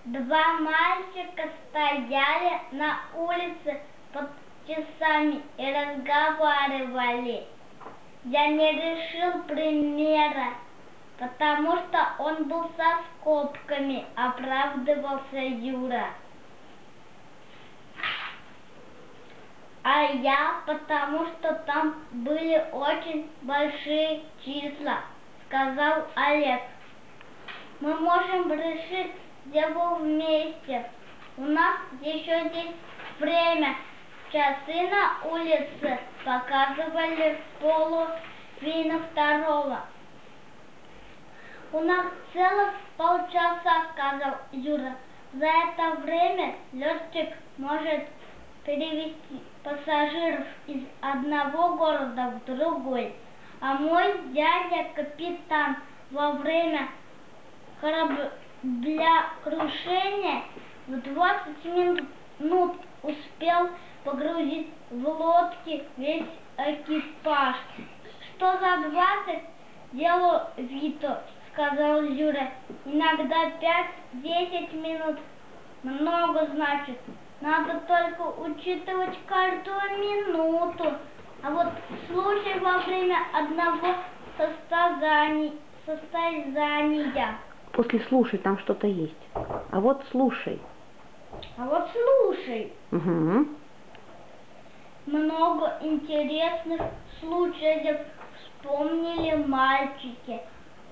Два мальчика стояли на улице под часами и разговаривали. Я не решил примера, потому что он был со скобками, оправдывался Юра. А я, потому что там были очень большие числа, сказал Олег. Мы можем решить его вместе. У нас еще есть время. Часы на улице показывали половину второго. У нас целых полчаса, сказал Юра. За это время летчик может перевести пассажиров из одного города в другой. А мой дядя капитан во время кораблекрушения в 20 минут успел погрузить в лодки весь экипаж. Что за 20 делаю Вито, сказал Юра. Иногда 5-10 минут. Много значит. Надо только учитывать каждую минуту. А вот слушай во время одного состязания. После слушай там что-то есть. А вот слушай. Угу. Много интересных случаев вспомнили мальчики.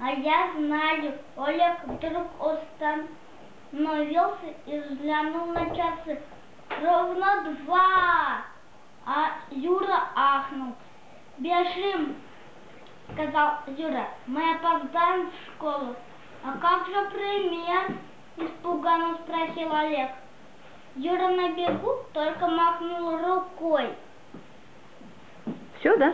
А я знаю, Олег вдруг остановился и взглянул на часы. Ровно 2. А Юра ахнул. Бежим, сказал Юра. Мы опоздаем в школу. А как же пример? Испуганно спросил Олег. Юра на бегу только махнул рукой. Все, да?